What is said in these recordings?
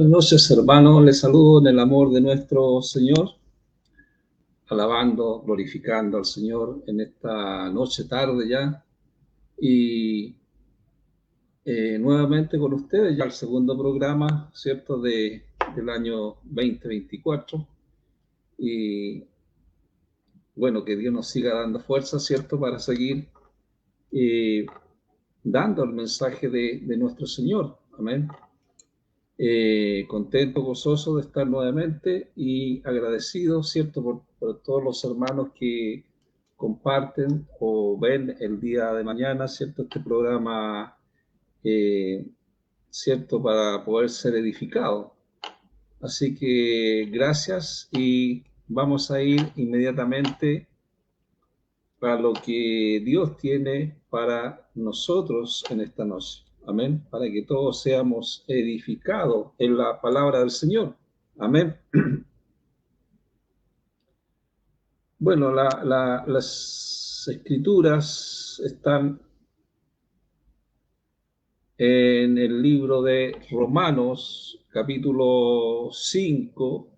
Buenas noches, hermanos. Les saludo en el amor de nuestro Señor, alabando, glorificando al Señor en esta noche tarde ya. Y nuevamente con ustedes, ya el segundo programa, ¿cierto?, del año 2024. Y bueno, que Dios nos siga dando fuerza, ¿cierto?, para seguir dando el mensaje de nuestro Señor. Amén. Contento, gozoso de estar nuevamente y agradecido, ¿cierto?, por todos los hermanos que comparten o ven el día de mañana, ¿cierto?, este programa, ¿cierto?, para poder ser edificado. Así que gracias y vamos a ir inmediatamente a lo que Dios tiene para nosotros en esta noche. Amén. Para que todos seamos edificados en la palabra del Señor. Amén. Bueno, las escrituras están en el libro de Romanos, capítulo 5,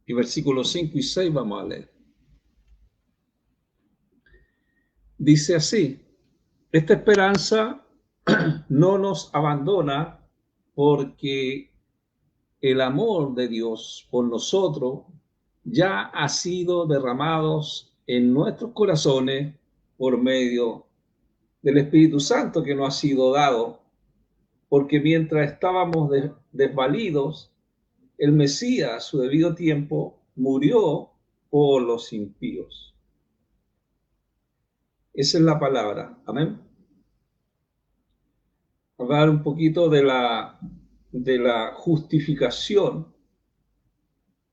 y versículos 5 y 6 vamos a leer. Dice así: esta esperanza no nos abandona, porque el amor de Dios por nosotros ya ha sido derramado en nuestros corazones por medio del Espíritu Santo que nos ha sido dado, porque mientras estábamos desvalidos, el Mesías a su debido tiempo murió por los impíos. Esa es la palabra. Amén. Hablar un poquito de la justificación.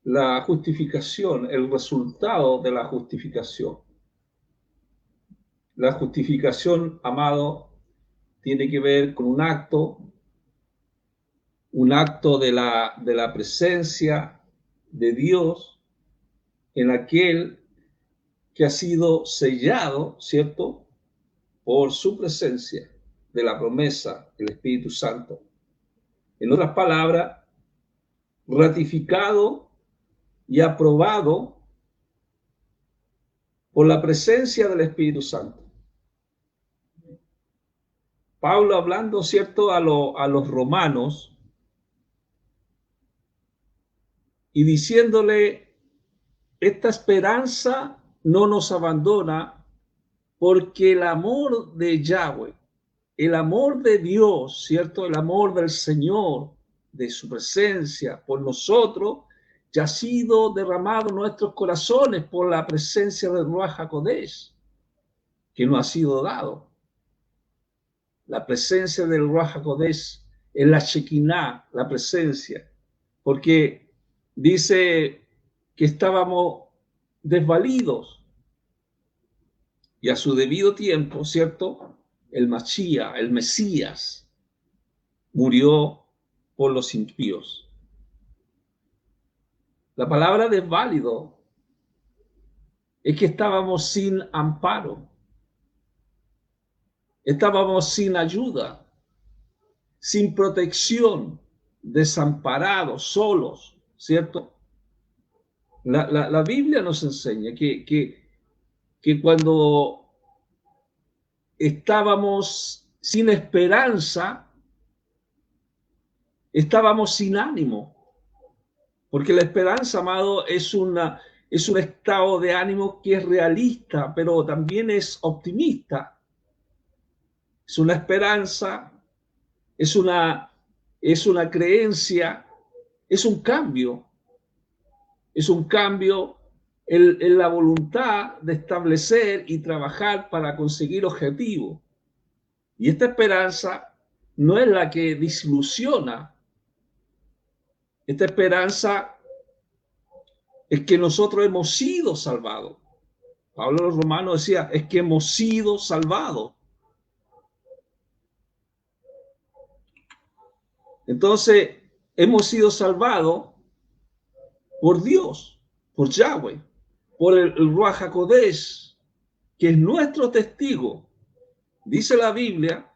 La justificación, el resultado de la justificación. La justificación, amado, tiene que ver con un acto de la presencia de Dios en aquel que ha sido sellado, ¿cierto?, por su presencia, de la promesa del Espíritu Santo. En otras palabras, ratificado y aprobado por la presencia del Espíritu Santo. Pablo hablando, ¿cierto?, a los romanos y diciéndole: esta esperanza no nos abandona, porque el amor de Yahweh, el amor de Dios, ¿cierto?, el amor del Señor, de su presencia por nosotros, ya ha sido derramado en nuestros corazones por la presencia del Ruach HaKodesh, que nos ha sido dado. La presencia del Ruach HaKodesh es la Shekinah, la presencia, porque dice que estábamos desvalidos y a su debido tiempo, ¿cierto?, el Mashiach, el Mesías, murió por los impíos. La palabra desválido es que estábamos sin amparo, estábamos sin ayuda, sin protección, desamparados, solos, ¿cierto? La Biblia nos enseña que cuando estábamos sin esperanza, estábamos sin ánimo, porque la esperanza, amado, es un estado de ánimo que es realista, pero también es optimista. Es una esperanza, es una creencia, es un cambio en la voluntad de establecer y trabajar para conseguir objetivos. Y esta esperanza no es la que desilusiona. Esta esperanza es que nosotros hemos sido salvados. Pablo a los Romanos decía: es que hemos sido salvados. Entonces, hemos sido salvados por Dios, por Yahweh, por el Ruach HaKodesh, que es nuestro testigo. Dice la Biblia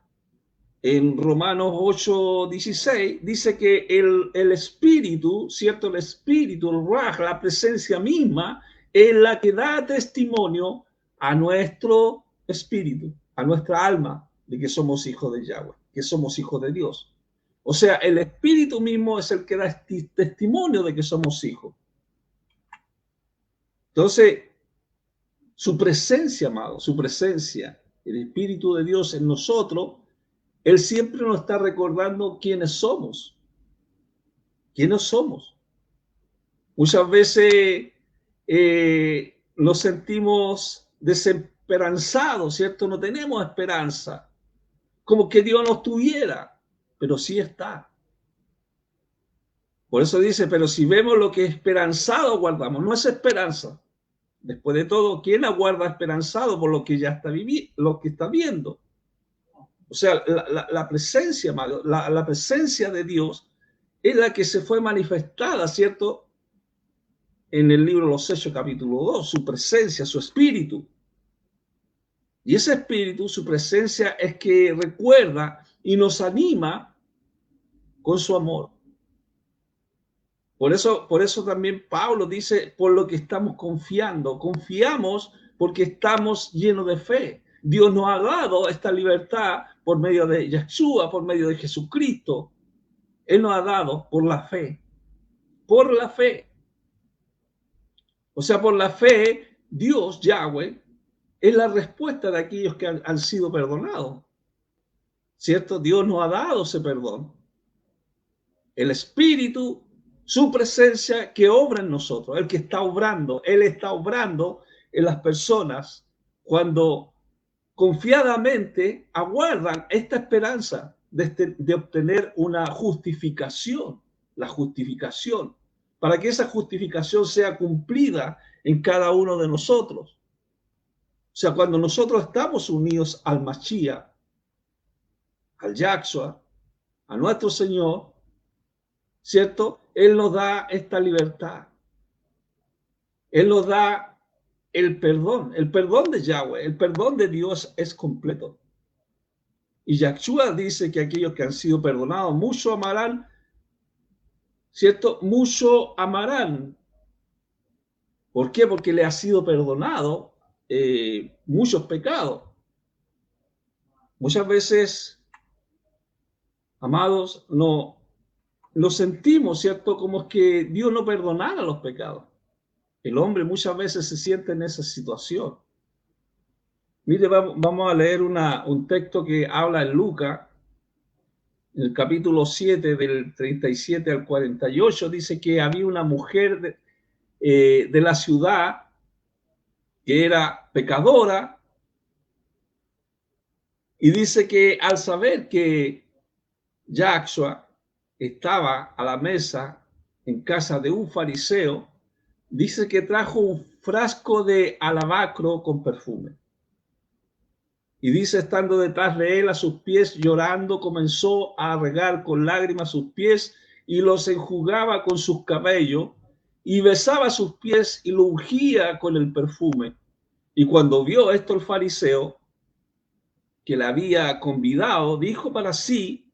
en Romanos 8:16, dice que el espíritu, ¿cierto? El espíritu, el ruaj, la presencia misma, es la que da testimonio a nuestro espíritu, a nuestra alma, de que somos hijos de Yahweh, que somos hijos de Dios. O sea, el espíritu mismo es el que da testimonio de que somos hijos. Entonces, su presencia, amado, su presencia, el Espíritu de Dios en nosotros, Él siempre nos está recordando quiénes somos. ¿Quiénes somos? Muchas veces nos sentimos desesperanzados, ¿cierto? No tenemos esperanza, como que Dios no estuviera, pero sí está. Por eso dice, pero si vemos lo que esperanzado guardamos, no es esperanza. Después de todo, ¿quién aguarda esperanzado por lo que ya está lo que está viendo? O sea, la presencia, la presencia de Dios es la que se fue manifestada, ¿cierto? En el libro de los Hechos, capítulo 2, su presencia, su espíritu. Y ese espíritu, su presencia, es que recuerda y nos anima con su amor. Por eso también Pablo dice, por lo que estamos confiando. Confiamos porque estamos llenos de fe. Dios nos ha dado esta libertad por medio de Yeshua, por medio de Jesucristo. Él nos ha dado por la fe. Por la fe. O sea, por la fe, Dios, Yahweh, es la respuesta de aquellos que han sido perdonados. ¿Cierto? Dios nos ha dado ese perdón. El Espíritu, su presencia que obra en nosotros, el que está obrando, Él está obrando en las personas cuando confiadamente aguardan esta esperanza de obtener una justificación, la justificación, para que esa justificación sea cumplida en cada uno de nosotros. O sea, cuando nosotros estamos unidos al Mashiach, al Yahshua, a nuestro Señor, ¿cierto? Él nos da esta libertad. Él nos da el perdón de Yahweh, el perdón de Dios es completo. Y Yahshua dice que aquellos que han sido perdonados, mucho amarán, ¿cierto? Mucho amarán. ¿Por qué? Porque le ha sido perdonado muchos pecados. Muchas veces, amados, no sentimos, ¿cierto? Como es que Dios no perdonara los pecados. El hombre muchas veces se siente en esa situación. Mire, vamos a leer un texto que habla en Lucas, en el capítulo 7, del 37 al 48, dice que había una mujer de la ciudad que era pecadora, y dice que al saber que Yahshua estaba a la mesa en casa de un fariseo, dice que trajo un frasco de alabastro con perfume. Y dice, estando detrás de él a sus pies, llorando, comenzó a regar con lágrimas sus pies y los enjugaba con sus cabellos y besaba sus pies y lo ungía con el perfume. Y cuando vio esto el fariseo, que le había convidado, dijo para sí,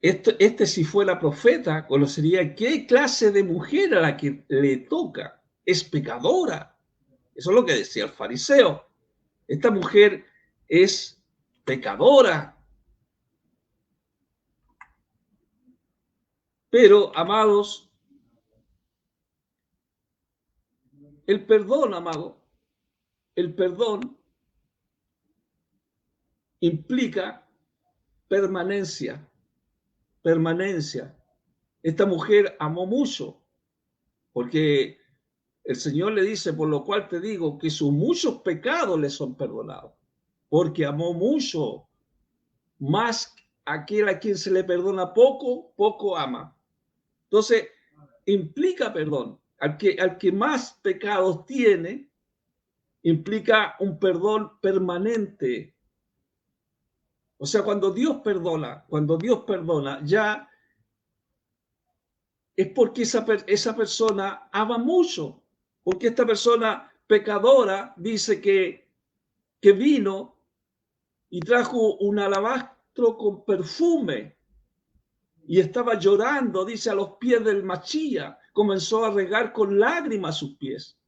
este si fue la profeta, conocería qué clase de mujer a la que le toca, es pecadora. Eso es lo que decía el fariseo. Esta mujer es pecadora. Pero, amados, el perdón, amado, el perdón implica permanencia, permanencia. Esta mujer amó mucho, porque el Señor le dice, por lo cual te digo que sus muchos pecados le son perdonados, porque amó mucho, más aquel a quien se le perdona poco, poco ama. Entonces, implica perdón. Al que más pecados tiene, implica un perdón permanente. O sea, cuando Dios perdona, ya es porque esa persona ama mucho, porque esta persona pecadora dice que vino y trajo un alabastro con perfume y estaba llorando, dice, a los pies del Machía. Comenzó a regar con lágrimas sus pies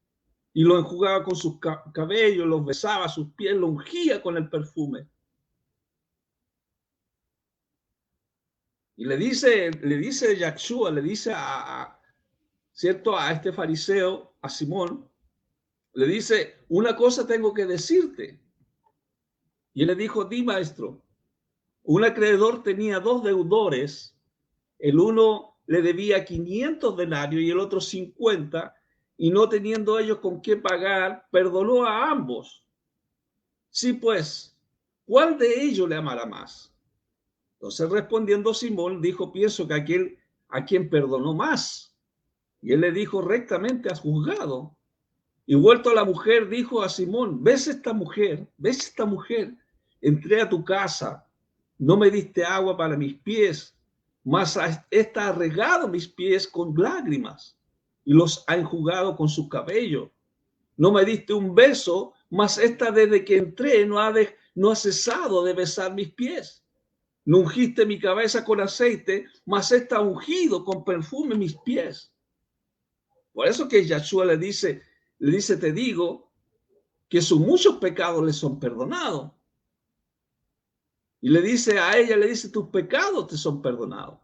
y lo enjugaba con sus cabellos, los besaba a sus pies, lo ungía con el perfume. Y le dice Yahshua, le dice ¿cierto? A este fariseo, a Simón, le dice, una cosa tengo que decirte. Y él le dijo, di, maestro. Un acreedor tenía dos deudores, el uno le debía 500 denarios y el otro 50, y no teniendo ellos con qué pagar, perdonó a ambos. Sí, pues, ¿cuál de ellos le amará más? Entonces, respondiendo Simón, dijo, pienso que aquel a quien perdonó más. Y él le dijo, rectamente has juzgado. Y vuelto a la mujer, dijo a Simón, ¿ves esta mujer? ¿Ves esta mujer? Entré a tu casa, no me diste agua para mis pies, mas esta ha regado mis pies con lágrimas y los ha enjugado con su cabello. No me diste un beso, mas esta desde que entré no ha cesado de besar mis pies. No ungiste mi cabeza con aceite, mas esta ha ungido con perfume mis pies. Por eso que Yahshua le dice, te digo que sus muchos pecados le son perdonados. Y le dice a ella, le dice, tus pecados te son perdonados.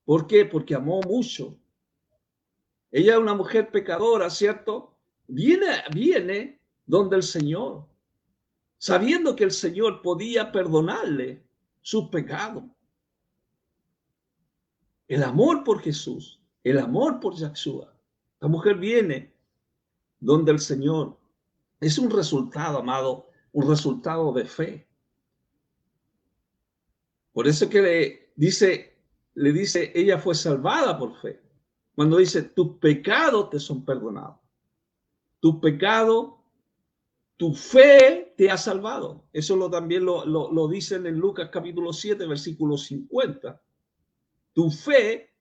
¿Por qué? Porque amó mucho. Ella es una mujer pecadora, ¿cierto? Viene donde el Señor, sabiendo que el Señor podía perdonarle sus pecados. El amor por Jesús, el amor por Yahshua. La mujer viene donde el Señor. Es un resultado, amado, un resultado de fe. Por eso que le dice, ella fue salvada por fe. Cuando dice, tus pecados te son perdonados. Tu pecado, tu fe te ha salvado. Eso también lo dicen en Lucas capítulo 7, versículo 50. Tu fe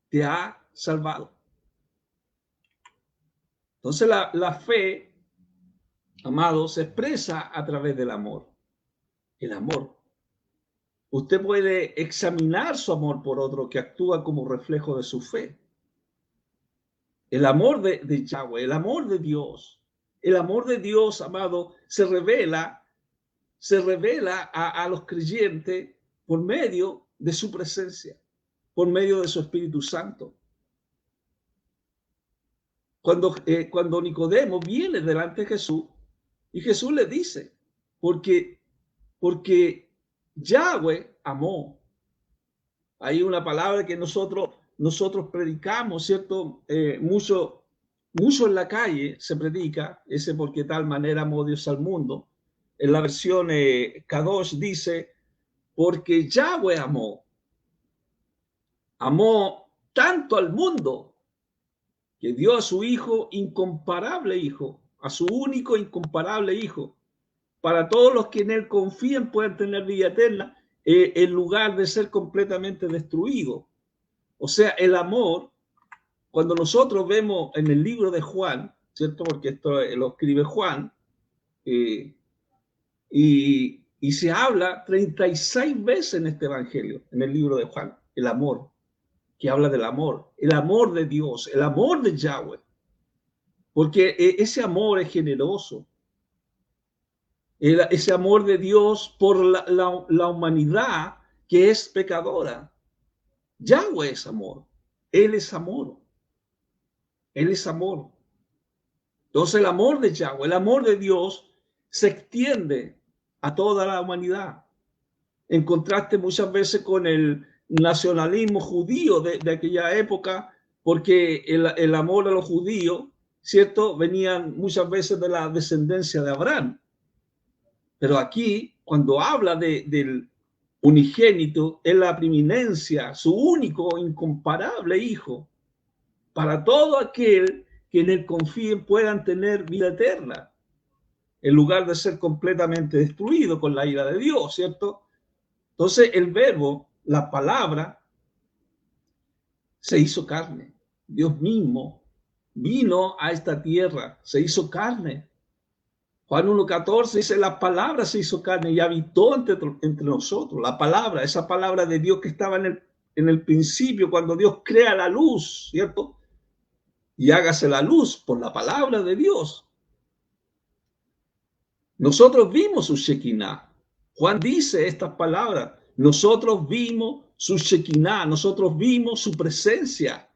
te ha salvado. Entonces la fe, amado, se expresa a través del amor. El amor. Usted puede examinar su amor por otro que actúa como reflejo de su fe. El amor de Yahweh, el amor de Dios, amado, se revela a los creyentes por medio de su presencia, por medio de su Espíritu Santo. Cuando Nicodemo viene delante de Jesús, y Jesús le dice, porque Yahweh amó. Hay una palabra que nosotros predicamos, ¿cierto? Mucho en la calle se predica, ese porque de tal manera amó Dios al mundo. En la versión Kadosh dice, porque Yahweh amó tanto al mundo que dio a su hijo, incomparable hijo, a su único incomparable hijo, para todos los que en él confían puedan tener vida eterna, en lugar de ser completamente destruido. O sea, el amor, cuando nosotros vemos en el libro de Juan, ¿cierto? Porque esto lo escribe Juan, y se habla 36 veces en este evangelio, en el libro de Juan, el amor, que habla del amor, el amor de Dios, el amor de Yahweh, porque ese amor es generoso, ese amor de Dios por la humanidad que es pecadora. Yahweh es amor, Él es amor, Él es amor. Entonces el amor de Yahweh, el amor de Dios se extiende a toda la humanidad. En contraste muchas veces con el nacionalismo judío de aquella época, porque el amor a los judíos, ¿cierto? Venían muchas veces de la descendencia de Abraham. Pero aquí, cuando habla del unigénito, es la preeminencia, su único, incomparable hijo, para todo aquel que en él confíen puedan tener vida eterna, en lugar de ser completamente destruido con la ira de Dios, ¿cierto? Entonces el verbo, la palabra, se hizo carne. Dios mismo vino a esta tierra, se hizo carne. Juan 1:14 dice, la palabra se hizo carne y habitó entre nosotros. La palabra, esa palabra de Dios que estaba en el principio, cuando Dios crea la luz, ¿cierto? Y hágase la luz por la palabra de Dios. Nosotros vimos su Shekinah. Juan dice estas palabras. Nosotros vimos su Shekinah, nosotros vimos su presencia.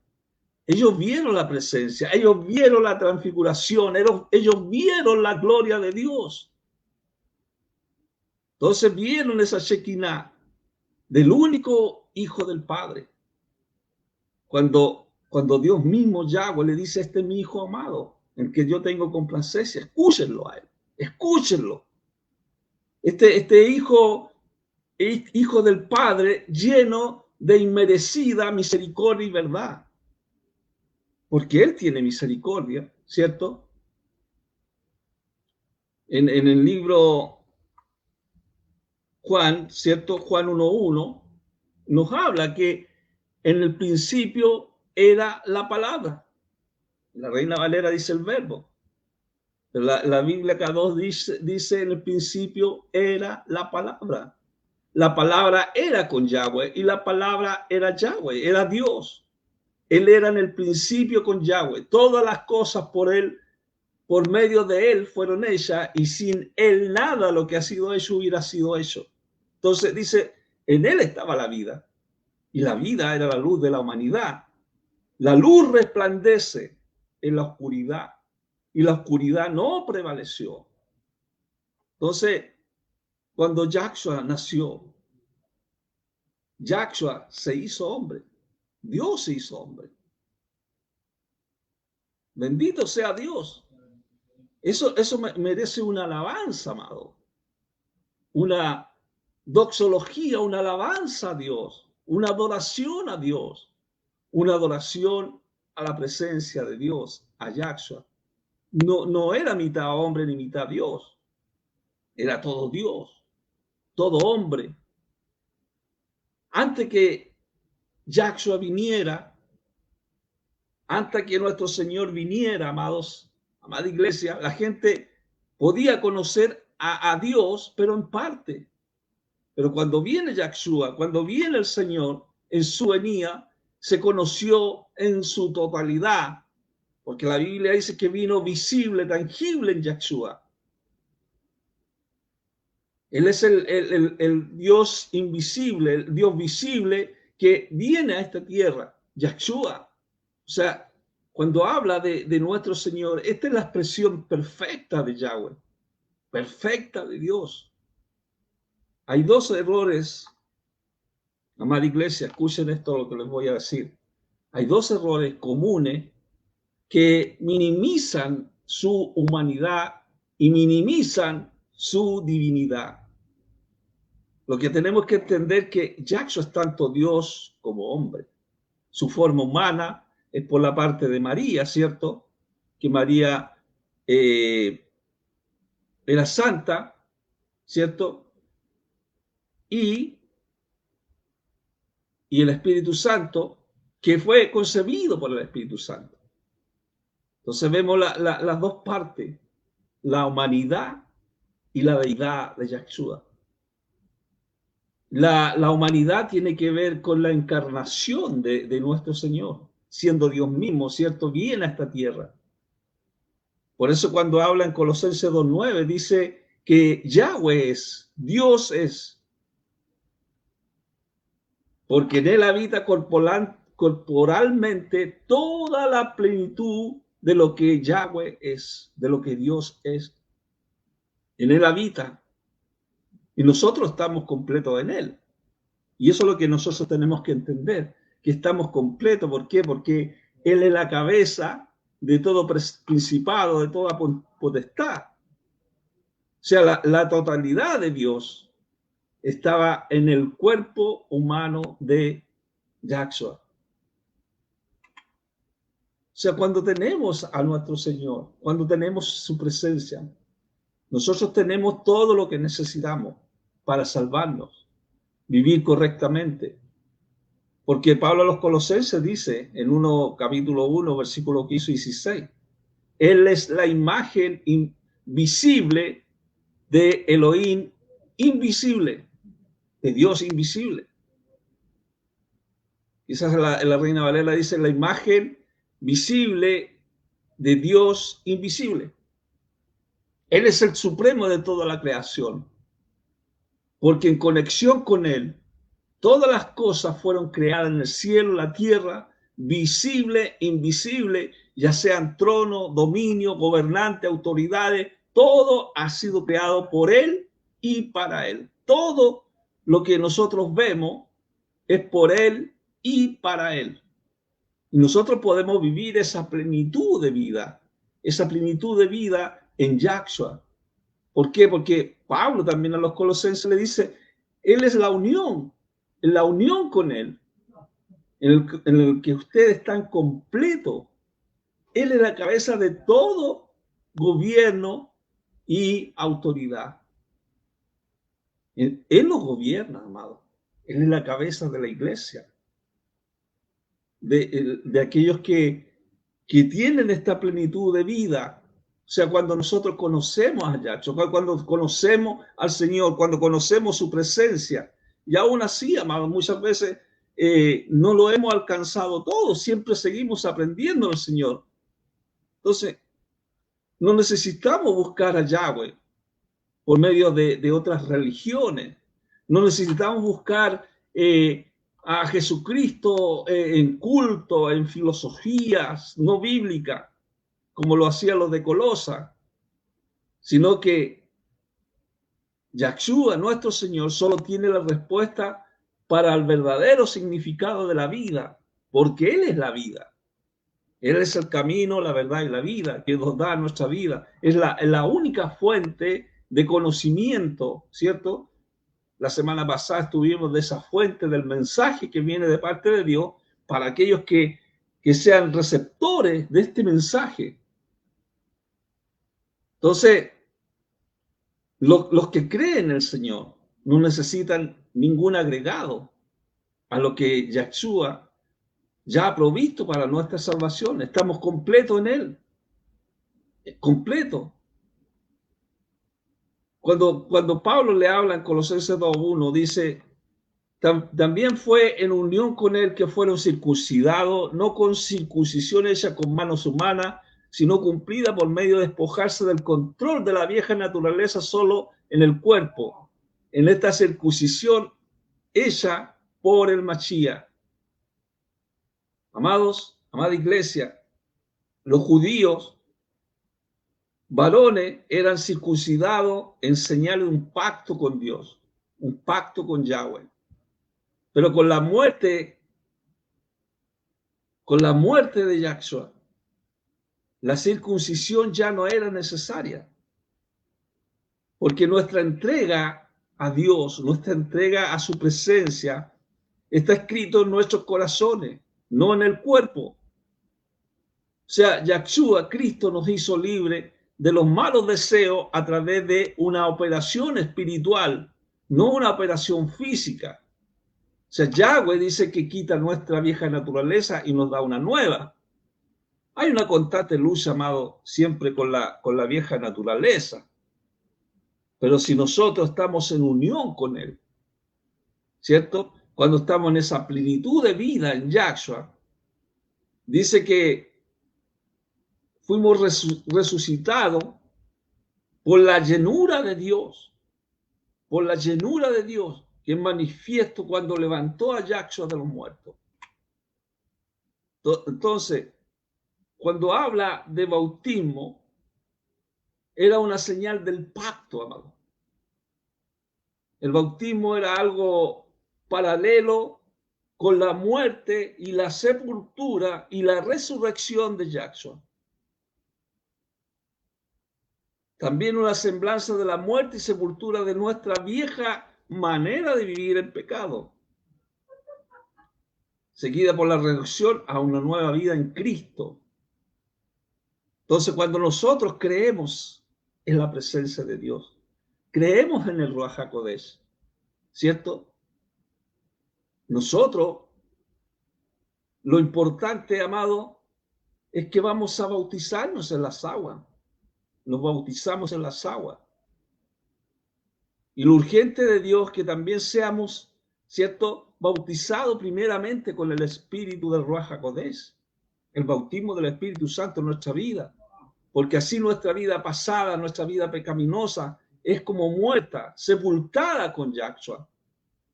Ellos vieron la presencia, ellos vieron la transfiguración, ellos vieron la gloria de Dios. Entonces vieron esa Shekinah del único Hijo del Padre. Cuando Dios mismo, Yahweh, le dice, este es mi Hijo amado, en que yo tengo complacencia, escúchenlo a él, escúchenlo. Este hijo del Padre, lleno de inmerecida misericordia y verdad. Porque él tiene misericordia, ¿cierto? En el libro Juan, ¿cierto? Juan 1:1 nos habla que en el principio era la palabra. La Reina Valera dice el verbo. La Biblia K2 dice en el principio era la palabra. La palabra era con Yahweh y la palabra era Yahweh, era Dios. Él era en el principio con Yahweh. Todas las cosas por él, por medio de él fueron hechas y sin él nada lo que ha sido hecho hubiera sido hecho. Entonces dice, en él estaba la vida y la vida era la luz de la humanidad. La luz resplandece en la oscuridad y la oscuridad no prevaleció. Entonces, cuando Yahshua nació, Yahshua se hizo hombre. Dios se hizo hombre. Bendito sea Dios. Eso merece una alabanza, amado. Una doxología, una alabanza a Dios, una adoración a Dios, una adoración a la presencia de Dios, a Yahshua. No era mitad hombre ni mitad Dios. Era todo Dios, todo hombre. Antes que Yahshua viniera, antes que nuestro Señor viniera, amados, amada iglesia, la gente podía conocer a Dios, pero en parte. Pero cuando viene Yahshua, cuando viene el Señor en su venida, se conoció en su totalidad, porque la Biblia dice que vino visible, tangible en Yahshua. Él es el Dios invisible, el Dios visible que viene a esta tierra, Yahshua. O sea, cuando habla de nuestro Señor, esta es la expresión perfecta de Yahweh, perfecta de Dios. Hay dos errores, amada iglesia, escuchen esto lo que les voy a decir. Hay dos errores comunes que minimizan su humanidad y minimizan su divinidad. Lo que tenemos que entender es que Yahshua es tanto Dios como hombre. Su forma humana es por la parte de María, ¿cierto? Que María era santa, ¿cierto? Y el Espíritu Santo, que fue concebido por el Espíritu Santo. Entonces vemos las dos partes, la humanidad y la deidad de Yahshua. La humanidad tiene que ver con la encarnación de nuestro Señor, siendo Dios mismo, ¿cierto? Viene a esta tierra. Por eso cuando habla en Colosenses 2:9 dice que Yahweh es, Dios es, porque en él habita corporalmente toda la plenitud de lo que Yahweh es, de lo que Dios es. En él habita y nosotros estamos completos en él. Y eso es lo que nosotros tenemos que entender, que estamos completos. ¿Por qué? Porque él es la cabeza de todo principado, de toda potestad. O sea, la totalidad de Dios estaba en el cuerpo humano de Yahshua. O sea, cuando tenemos a nuestro Señor, cuando tenemos su presencia, nosotros tenemos todo lo que necesitamos para salvarnos, vivir correctamente. Porque Pablo a los Colosenses dice en capítulo 1, versículo 15 y 16, Él es la imagen visible de Elohim invisible, de Dios invisible. Quizás la Reina Valera dice la imagen visible de Dios invisible. Él es el supremo de toda la creación, porque en conexión con Él, todas las cosas fueron creadas en el cielo, la tierra, visible, invisible, ya sean trono, dominio, gobernante, autoridades, todo ha sido creado por Él y para Él. Todo lo que nosotros vemos es por Él y para Él. Y nosotros podemos vivir esa plenitud de vida en Yahshua. ¿Por qué? Porque Pablo también a los colosenses le dice, Él es la unión con Él, en el que ustedes están completos. Él es la cabeza de todo gobierno y autoridad. Él lo gobierna, amado. Él es la cabeza de la iglesia. De aquellos que tienen esta plenitud de vida. O sea, cuando nosotros conocemos a Yahshua, cuando conocemos al Señor, cuando conocemos su presencia, y aún así, amado, muchas veces no lo hemos alcanzado todo, siempre seguimos aprendiendo del Señor. Entonces, no necesitamos buscar a Yahweh por medio de otras religiones. No necesitamos buscar a Jesucristo en culto, en filosofías no bíblicas, como lo hacían los de Colosa, sino que Yahshua, nuestro Señor, solo tiene la respuesta para el verdadero significado de la vida, porque Él es la vida. Él es el camino, la verdad y la vida que nos da nuestra vida. Es la única fuente de conocimiento, ¿cierto? La semana pasada estuvimos de esa fuente del mensaje que viene de parte de Dios para aquellos que sean receptores de este mensaje. Entonces, los que creen en el Señor no necesitan ningún agregado a lo que Yahshua ya ha provisto para nuestra salvación. Estamos completos en Él. Completo. Cuando Pablo le habla en Colosenses 2:1, dice, también fue en unión con Él que fueron circuncidados, no con circuncisión hecha con manos humanas, sino cumplida por medio de despojarse del control de la vieja naturaleza solo en el cuerpo, en esta circuncisión hecha por el Mashiach. Amados, amada iglesia, los judíos varones eran circuncidados en señal de un pacto con Dios, un pacto con Yahweh. Pero con la muerte de Yahshua, la circuncisión ya no era necesaria, porque nuestra entrega a Dios, nuestra entrega a su presencia, está escrito en nuestros corazones, no en el cuerpo. O sea, Yahshua, Cristo, nos hizo libre de los malos deseos a través de una operación espiritual, no una operación física. O sea, Yahweh dice que quita nuestra vieja naturaleza y nos da una nueva. Hay una constante lucha, amado, siempre con la vieja naturaleza. Pero si nosotros estamos en unión con Él, ¿cierto? Cuando estamos en esa plenitud de vida en Yahshua, dice que fuimos resucitados por la llenura de Dios, que es manifiesto cuando levantó a Yahshua de los muertos. Entonces, cuando habla de bautismo, era una señal del pacto, amado. El bautismo era algo paralelo con la muerte y la sepultura y la resurrección de Yahshua. También una semblanza de la muerte y sepultura de nuestra vieja manera de vivir en pecado, seguida por la reducción a una nueva vida en Cristo. Entonces, cuando nosotros creemos en la presencia de Dios, creemos en el Ruach HaKodesh, ¿cierto? Nosotros, lo importante, amado, es que vamos a bautizarnos en las aguas. nos bautizamos en las aguas. Y lo urgente de Dios que también seamos, ¿cierto?, bautizados primeramente con el espíritu del Ruach HaKodesh, el bautismo del Espíritu Santo en nuestra vida, porque así nuestra vida pasada, nuestra vida pecaminosa, es como muerta, sepultada con Yahshua.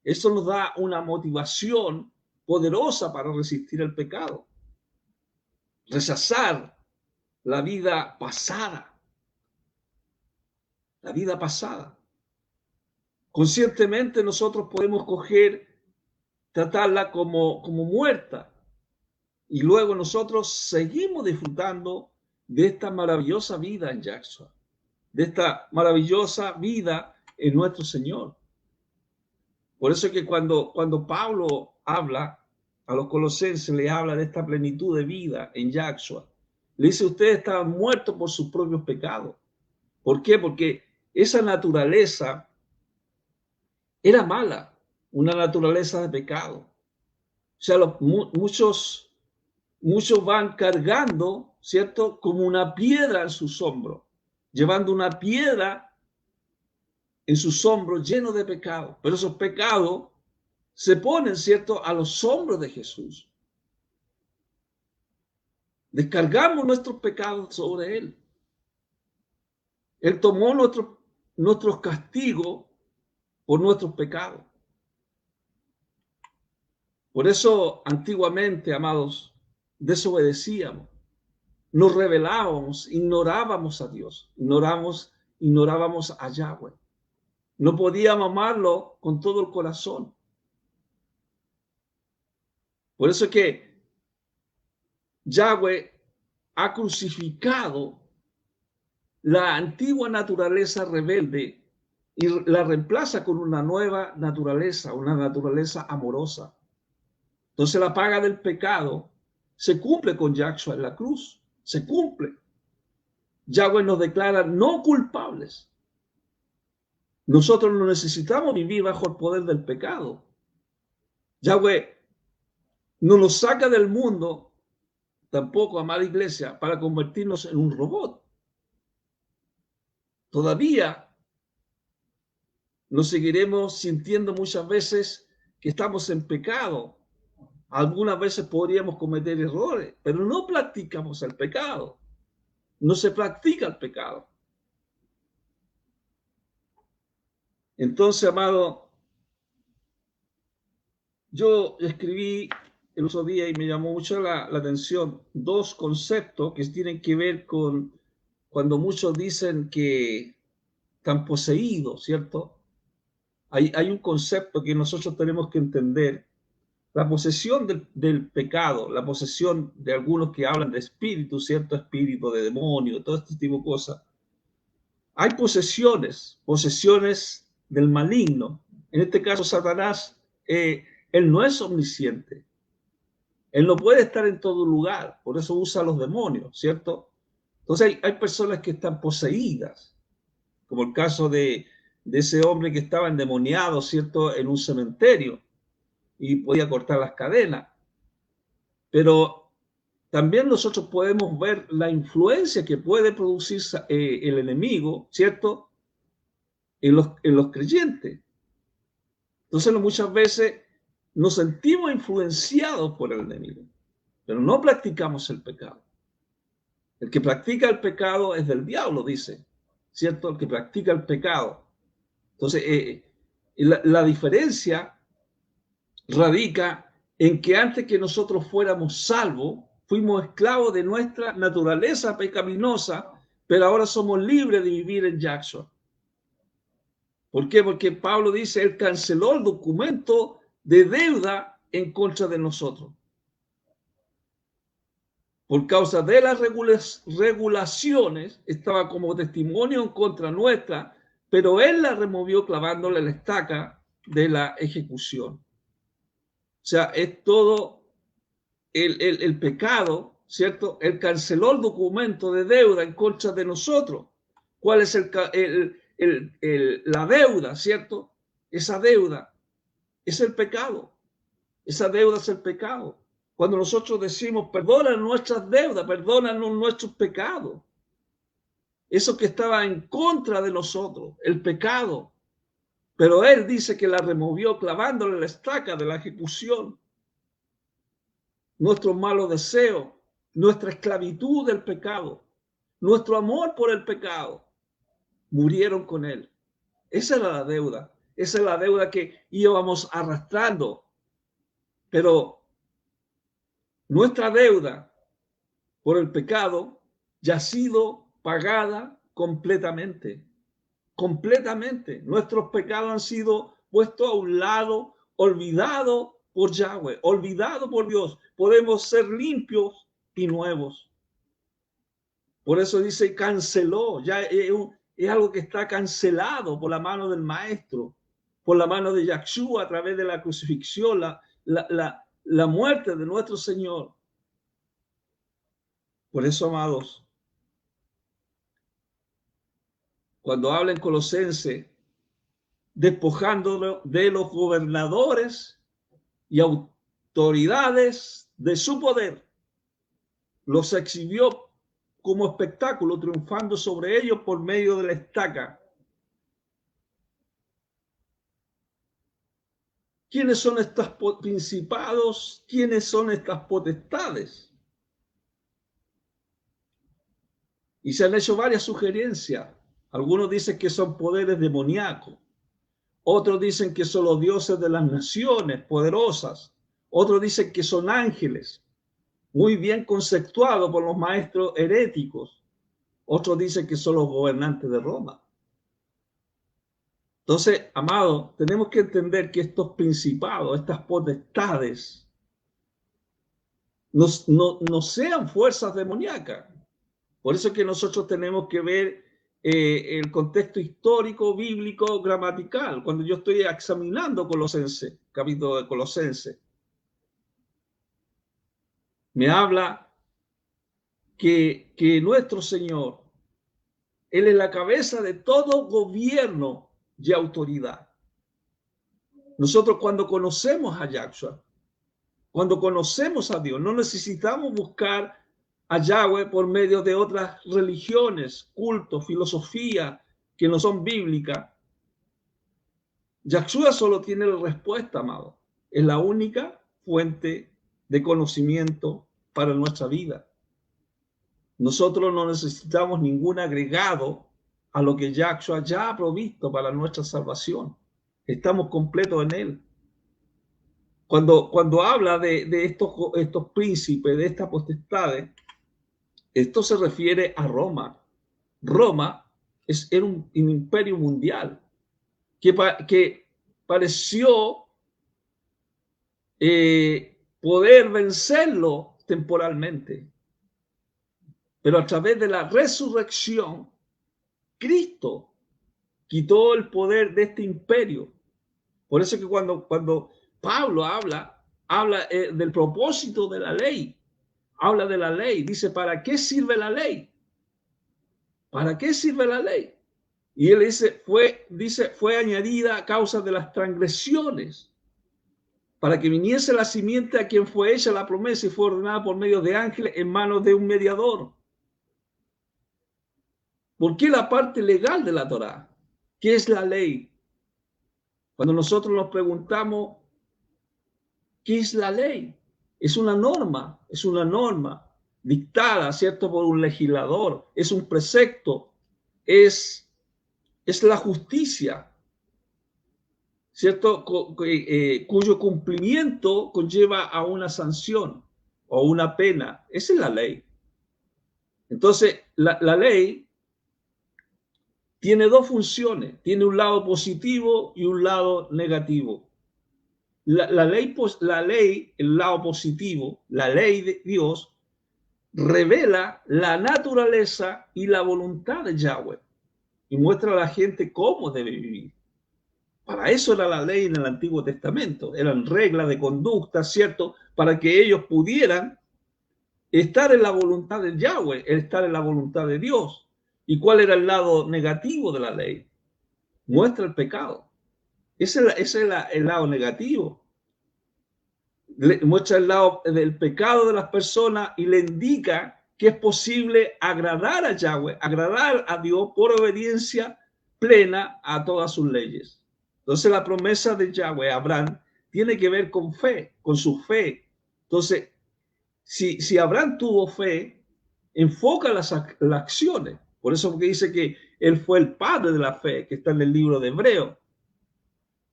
Eso nos da una motivación poderosa para resistir el pecado, rechazar la vida pasada, la vida pasada. Conscientemente nosotros podemos tratarla como muerta, y luego nosotros seguimos disfrutando de esta maravillosa vida en Yahshua, de esta maravillosa vida en nuestro Señor. Por eso es que cuando Pablo habla a los colosenses, le habla de esta plenitud de vida en Yahshua, le dice: ustedes estaban muertos por sus propios pecados. ¿Por qué? Porque esa naturaleza era mala, una naturaleza de pecado. O sea, muchos van cargando, ¿cierto?, como una piedra en sus hombros, llevando una piedra en sus hombros lleno de pecado. Pero esos pecados se ponen, ¿cierto?, a los hombros de Jesús. Descargamos nuestros pecados sobre Él. Él tomó nuestros castigos por nuestros pecados. Por eso, antiguamente, amados, desobedecíamos, nos rebelábamos, ignorábamos a Dios, ignorábamos a Yahweh. No podíamos amarlo con todo el corazón. Por eso es que Yahweh ha crucificado la antigua naturaleza rebelde y la reemplaza con una nueva naturaleza, una naturaleza amorosa. Entonces la paga del pecado se cumple con Yahshua en la cruz, se cumple. Yahweh nos declara no culpables. Nosotros no necesitamos vivir bajo el poder del pecado. Yahweh no nos saca del mundo, tampoco, amada iglesia, para convertirnos en un robot. Todavía nos seguiremos sintiendo muchas veces que estamos en pecado. Algunas veces podríamos cometer errores, pero no practicamos el pecado. No se practica el pecado. Entonces, amado, yo escribí el otro día y me llamó mucho la atención dos conceptos que tienen que ver con cuando muchos dicen que están poseídos, ¿cierto? Hay un concepto que nosotros tenemos que entender. La posesión del pecado, la posesión de algunos que hablan de espíritu, ¿cierto? Espíritu de demonio, todo este tipo de cosas. Hay posesiones del maligno. En este caso, Satanás, él no es omnisciente. Él no puede estar en todo lugar, por eso usa a los demonios, ¿cierto? Entonces hay personas que están poseídas, como el caso de ese hombre que estaba endemoniado, ¿cierto?, en un cementerio y podía cortar las cadenas. Pero también nosotros podemos ver la influencia que puede producir el enemigo, ¿cierto?, en los creyentes. Entonces muchas veces nos sentimos influenciados por el enemigo, pero no practicamos el pecado. El que practica el pecado es del diablo, dice, ¿cierto? El que practica el pecado. Entonces, la diferencia radica en que antes que nosotros fuéramos salvos, fuimos esclavos de nuestra naturaleza pecaminosa, pero ahora somos libres de vivir en Yahshua. ¿Por qué? Porque Pablo dice, él canceló el documento de deuda en contra de nosotros. Por causa de las regulaciones, estaba como testimonio en contra nuestra, pero él la removió clavándole la estaca de la ejecución. O sea, es todo el pecado, ¿cierto? Él canceló el documento de deuda en contra de nosotros. ¿Cuál es la deuda, ¿cierto? Esa deuda es el pecado. Esa deuda es el pecado. Cuando nosotros decimos, perdona nuestras deudas, perdónanos nuestros pecados. eso que estaba en contra de nosotros, el pecado. Pero Él dice que la removió clavándole la estaca de la ejecución. Nuestros malos deseos, nuestra esclavitud del pecado, nuestro amor por el pecado, murieron con Él. Esa era la deuda. Esa es la deuda que íbamos arrastrando. Pero nuestra deuda por el pecado ya ha sido pagada completamente. Completamente. Nuestros pecados han sido puestos a un lado, olvidados por Yahweh, olvidados por Dios. Podemos ser limpios y nuevos. Por eso dice canceló. Ya es algo que está cancelado por la mano del Maestro, por la mano de Yahshua a través de la crucifixión, la muerte de nuestro Señor. Por eso, amados, cuando habla en Colosenses, despojándolo de los gobernadores y autoridades de su poder, los exhibió como espectáculo, triunfando sobre ellos por medio de la estaca. ¿Quiénes son estos principados? ¿Quiénes son estas potestades? Y se han hecho varias sugerencias. Algunos dicen que son poderes demoníacos. Otros dicen que son los dioses de las naciones poderosas. Otros dicen que son ángeles, muy bien conceptuados por los maestros heréticos. Otros dicen que son los gobernantes de Roma. Entonces, amados, tenemos que entender que estos principados, estas potestades, no sean fuerzas demoníacas. Por eso es que nosotros tenemos que ver el contexto histórico, bíblico, gramatical. Cuando yo estoy examinando Colosenses, capítulo de Colosenses, me habla que nuestro Señor, Él es la cabeza de todo gobierno y autoridad. Nosotros cuando conocemos a Yahshua, cuando conocemos a Dios, no necesitamos buscar a Yahweh por medio de otras religiones, cultos, filosofía que no son bíblicas. Yahshua solo tiene la respuesta, amado. Es la única fuente de conocimiento para nuestra vida. Nosotros no necesitamos ningún agregado a lo que Yahshua ya ha provisto para nuestra salvación. Estamos completos en Él. Cuando habla de estos príncipes, de estas potestades, esto se refiere a Roma. Roma era un imperio mundial que pareció poder vencerlo temporalmente. Pero a través de la resurrección, Cristo quitó el poder de este imperio. Por eso que cuando Pablo habla del propósito de la ley, habla de la ley, dice, ¿para qué sirve la ley? ¿Para qué sirve la ley? Y él dice, fue añadida a causa de las transgresiones, para que viniese la simiente a quien fue hecha la promesa y fue ordenada por medio de ángeles en manos de un mediador. ¿Por qué la parte legal de la Torá? ¿Qué es la ley? Cuando nosotros nos preguntamos, ¿qué es la ley? Es una norma dictada, ¿cierto?, por un legislador, es un precepto, es la justicia, ¿cierto?, cuyo cumplimiento conlleva a una sanción o una pena. Esa es la ley. Entonces, la ley tiene dos funciones, tiene un lado positivo y un lado negativo. La ley, el lado positivo, la ley de Dios, revela la naturaleza y la voluntad de Yahweh y muestra a la gente cómo debe vivir. Para eso era la ley en el Antiguo Testamento, eran reglas de conducta, ¿cierto?, para que ellos pudieran estar en la voluntad de Yahweh, estar en la voluntad de Dios. ¿Y cuál era el lado negativo de la ley? Muestra el pecado. Ese es el lado negativo. Muestra el lado del pecado de las personas y le indica que es posible agradar a Yahweh, agradar a Dios por obediencia plena a todas sus leyes. Entonces la promesa de Yahweh a Abraham tiene que ver con fe, con su fe. Entonces, si Abraham tuvo fe, enfoca las acciones. Por eso porque dice que él fue el padre de la fe, que está en el libro de Hebreo.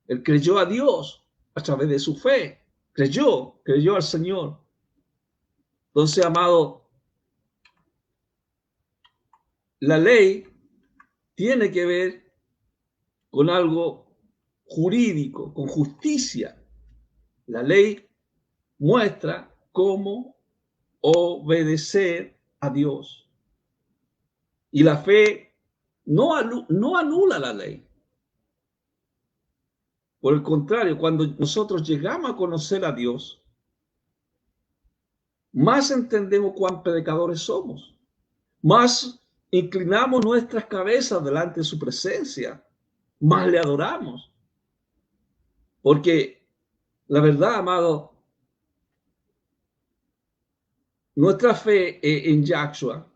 Él creyó a Dios a través de su fe. Creyó al Señor. Entonces, amado, la ley tiene que ver con algo jurídico, con justicia. La ley muestra cómo obedecer a Dios. Y la fe no anula la ley. Por el contrario, cuando nosotros llegamos a conocer a Dios, más entendemos cuán pecadores somos, más inclinamos nuestras cabezas delante de su presencia, más le adoramos. Porque la verdad, amado, nuestra fe en Yahshua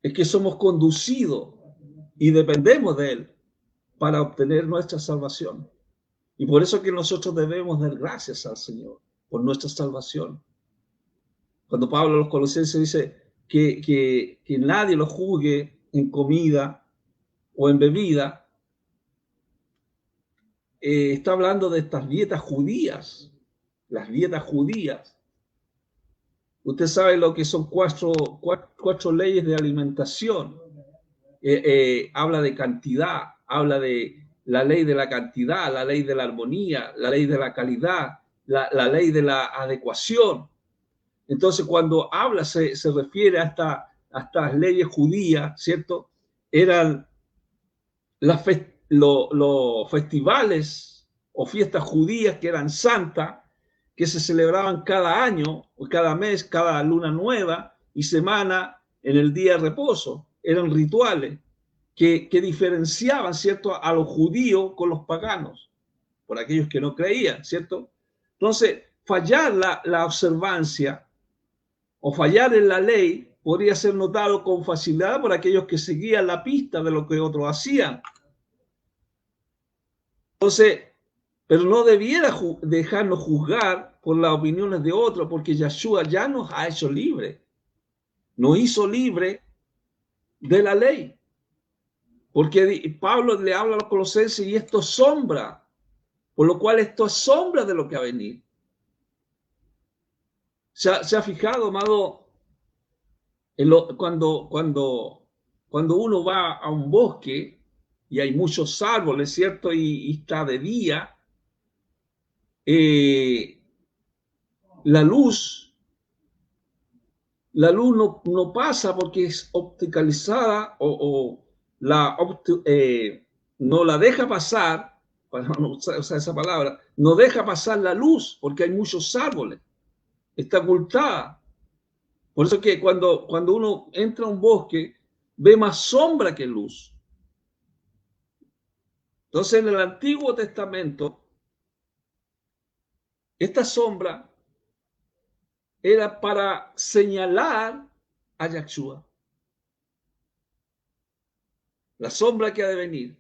es que somos conducidos y dependemos de Él para obtener nuestra salvación. Y por eso que nosotros debemos dar gracias al Señor por nuestra salvación. Cuando Pablo a los Colosenses dice que nadie lo juzgue en comida o en bebida, está hablando de estas dietas judías, las dietas judías. Usted sabe lo que son cuatro leyes de alimentación. Habla de cantidad, habla de la ley de la cantidad, la ley de la armonía, la ley de la calidad, la ley de la adecuación. Entonces, cuando habla, se refiere a estas leyes judías, ¿cierto? Eran los festivales o fiestas judías que eran santas, que se celebraban cada año, o cada mes, cada luna nueva y semana en el día de reposo. Eran rituales que diferenciaban, ¿cierto?, a los judíos con los paganos, por aquellos que no creían, ¿cierto? Entonces, fallar la observancia o fallar en la ley podría ser notado con facilidad por aquellos que seguían la pista de lo que otros hacían. Entonces, pero no debiera dejarnos juzgar por las opiniones de otros, porque Yahshua ya nos ha hecho libre. Nos hizo libre de la ley. Porque Pablo le habla a los colosenses y esto es sombra, por lo cual esto es sombra de lo que va a venir. ¿Se ha fijado, amado? Cuando uno va a un bosque y hay muchos árboles, ¿cierto? Y está de día, la luz no pasa porque es opticalizada o no la deja pasar, para no usar esa palabra, no deja pasar la luz porque hay muchos árboles, está ocultada. Por eso que cuando uno entra a un bosque, ve más sombra que luz. Entonces, en el Antiguo Testamento, esta sombra era para señalar a Yahshua. La sombra que ha de venir.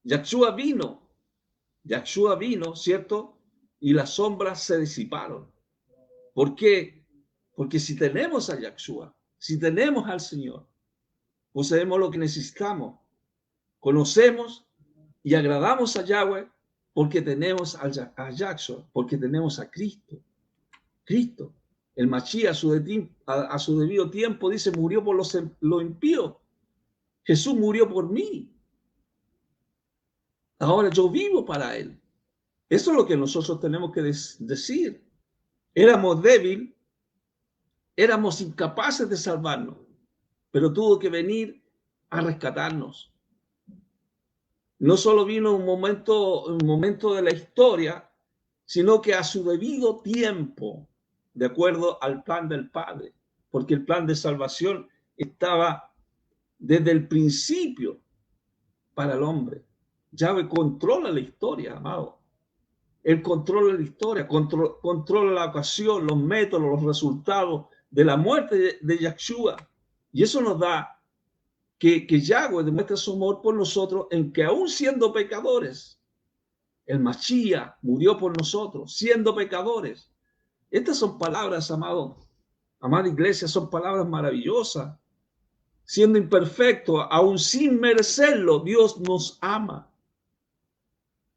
Yahshua vino, ¿cierto? Y las sombras se disiparon. ¿Por qué? Porque si tenemos a Yahshua, si tenemos al Señor, poseemos lo que necesitamos. Conocemos y agradamos a Yahweh porque tenemos a Yahshua, porque tenemos a Cristo. Cristo, el Mashiach, a su debido tiempo, dice, murió por los impíos. Jesús murió por mí. Ahora yo vivo para Él. Eso es lo que nosotros tenemos que decir. Éramos débiles, éramos incapaces de salvarnos, pero tuvo que venir a rescatarnos. No solo vino un momento de la historia, sino que a su debido tiempo, de acuerdo al plan del Padre, porque el plan de salvación estaba desde el principio para el hombre. Yahweh controla la historia, amado. Él controla la historia, controla la ocasión, los métodos, los resultados de la muerte de Yahshua. Y eso nos da que Yahweh demuestra su amor por nosotros en que aún siendo pecadores, el Mashiach murió por nosotros, siendo pecadores. Estas son palabras, amada iglesia, son palabras maravillosas. Siendo imperfecto, aún sin merecerlo, Dios nos ama.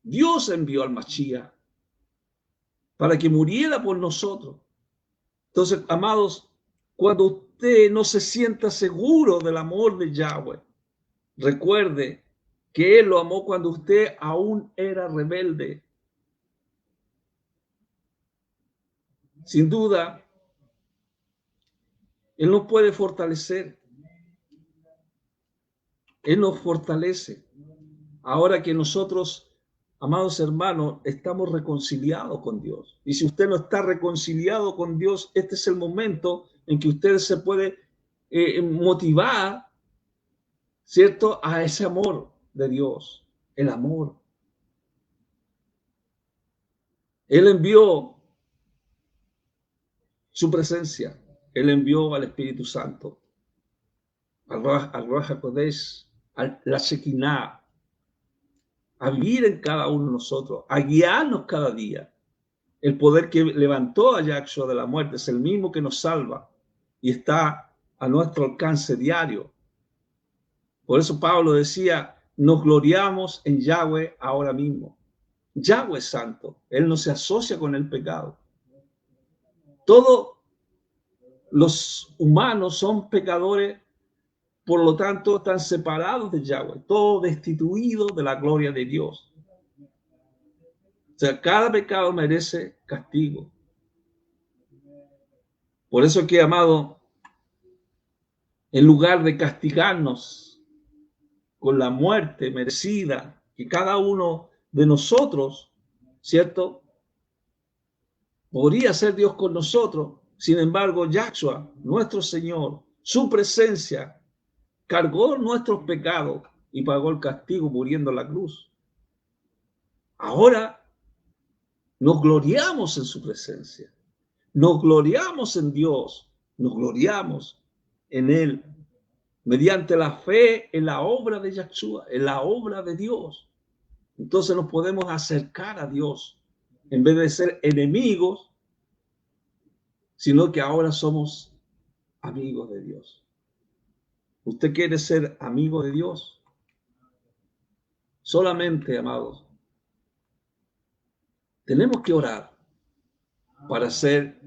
Dios envió al Mashiach para que muriera por nosotros. Entonces, amados, cuando usted no se sienta seguro del amor de Yahweh, recuerde que Él lo amó cuando usted aún era rebelde. Sin duda, Él nos puede fortalecer. Él nos fortalece. Ahora que nosotros, amados hermanos, estamos reconciliados con Dios. Y si usted no está reconciliado con Dios, este es el momento en que usted se puede motivar, ¿cierto?, a ese amor de Dios, el amor. Él envió su presencia, Él envió al Espíritu Santo, al Ruach HaKodesh, a la Shekinah, a vivir en cada uno de nosotros, a guiarnos cada día. El poder que levantó a Yahshua de la muerte es el mismo que nos salva y está a nuestro alcance diario. Por eso Pablo decía, nos gloriamos en Yahweh ahora mismo. Yahweh es santo, Él no se asocia con el pecado. Todos los humanos son pecadores, por lo tanto están separados de Yahweh, todos destituidos de la gloria de Dios. O sea, cada pecado merece castigo. Por eso que, amado, en lugar de castigarnos con la muerte merecida que cada uno de nosotros, ¿cierto?, podría ser Dios con nosotros. Sin embargo, Yahshua, nuestro Señor, su presencia, cargó nuestros pecados y pagó el castigo muriendo en la cruz. Ahora nos gloriamos en su presencia, nos gloriamos en Dios, nos gloriamos en Él, mediante la fe en la obra de Yahshua, en la obra de Dios. Entonces nos podemos acercar a Dios, en vez de ser enemigos, sino que ahora somos amigos de Dios. ¿Usted quiere ser amigo de Dios? Solamente, amados, tenemos que orar para ser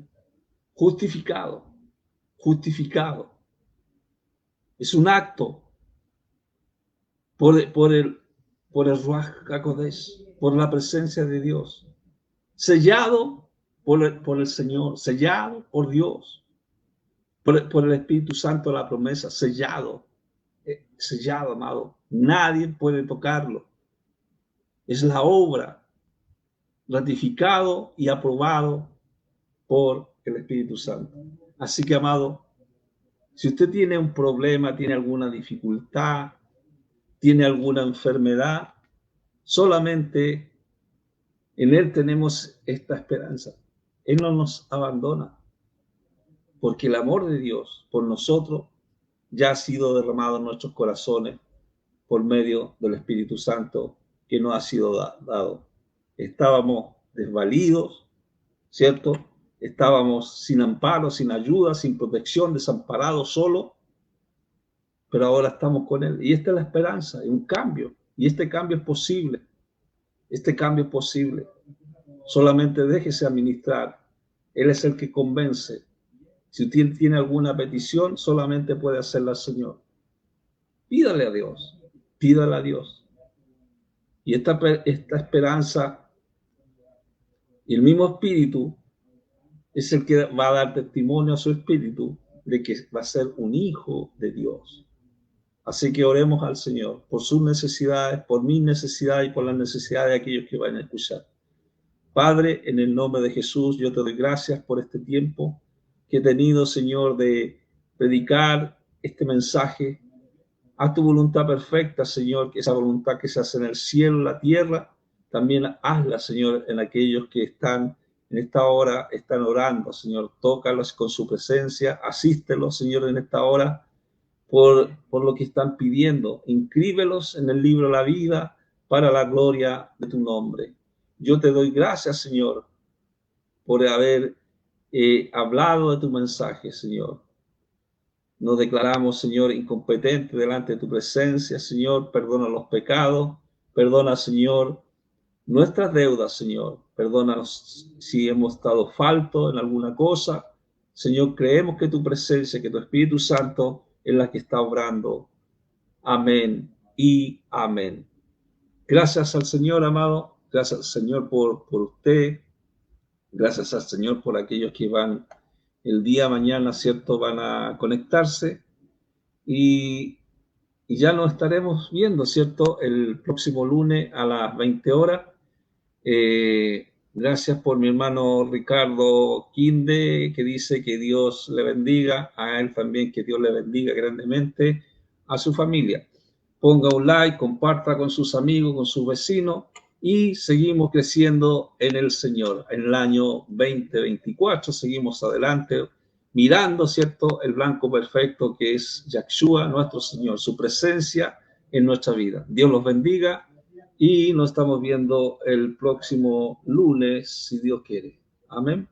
justificado. Es un acto por el Ruach HaKodesh, por la presencia de Dios, sellado por el Señor, sellado por Dios, por el Espíritu Santo, la promesa, sellado, amado. Nadie puede tocarlo. Es la obra ratificado y aprobado por el Espíritu Santo. Así que, amado, si usted tiene un problema, tiene alguna dificultad, tiene alguna enfermedad, solamente en Él tenemos esta esperanza. Él no nos abandona, porque el amor de Dios por nosotros ya ha sido derramado en nuestros corazones por medio del Espíritu Santo que nos ha sido dado. Estábamos desvalidos, ¿cierto? Estábamos sin amparo, sin ayuda, sin protección, desamparados, solos, pero ahora estamos con Él. Y esta es la esperanza, es un cambio. Y este cambio es posible. Este cambio es posible. Solamente déjese administrar. Él es el que convence. Si usted tiene alguna petición, solamente puede hacerla al Señor. Pídale a Dios. Pídale a Dios. Y esta esperanza y el mismo Espíritu es el que va a dar testimonio a su espíritu de que va a ser un hijo de Dios. Así que oremos al Señor por sus necesidades, por mis necesidades y por las necesidades de aquellos que van a escuchar. Padre, en el nombre de Jesús, yo te doy gracias por este tiempo que he tenido, Señor, de predicar este mensaje. Haz tu voluntad perfecta, Señor, que esa voluntad que se hace en el cielo, en la tierra, también hazla, Señor, en aquellos que están en esta hora, están orando, Señor. Tócalos con su presencia, asístelos, Señor, en esta hora por lo que están pidiendo. Inscríbelos en el libro de la vida para la gloria de tu nombre. Yo te doy gracias, Señor, por haber hablado de tu mensaje, Señor. Nos declaramos, Señor, incompetentes delante de tu presencia, Señor. Perdona los pecados, perdona, Señor, nuestras deudas, Señor. Perdónanos si hemos estado falto en alguna cosa. Señor, creemos que tu presencia, que tu Espíritu Santo es la que está obrando. Amén y amén. Gracias al Señor, amado. Gracias al Señor por usted. Gracias al Señor por aquellos que van el día mañana, ¿cierto? Van a conectarse y ya nos estaremos viendo, ¿cierto? El próximo lunes a las 20 horas. Gracias por mi hermano Ricardo Quinde, que dice que Dios le bendiga, a él también que Dios le bendiga grandemente, a su familia. Ponga un like, comparta con sus amigos, con sus vecinos y seguimos creciendo en el Señor. En el año 2024 seguimos adelante mirando, ¿cierto?, el blanco perfecto que es Yahshua, nuestro Señor, su presencia en nuestra vida. Dios los bendiga y nos estamos viendo el próximo lunes, si Dios quiere. Amén.